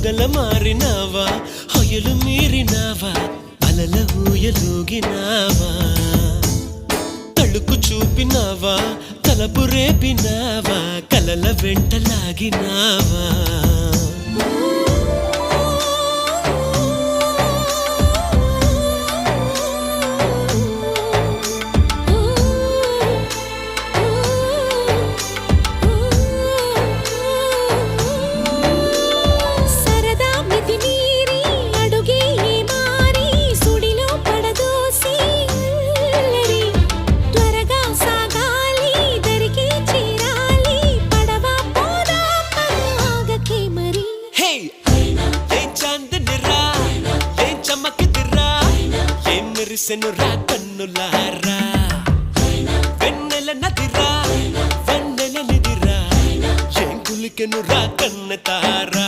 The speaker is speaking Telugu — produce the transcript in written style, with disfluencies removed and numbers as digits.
పగల మారినావా హొయలు మీరినావా అలల ఊయలూగినావా తళుకు చూపినావా తలపు రేపినావా కలల వెంటలాగినావా మెరిసెనురా కన్నులారా వెన్నెల నదిరా వెన్నెల నిదిరా ఏం కులికెనురా కన్నెతారా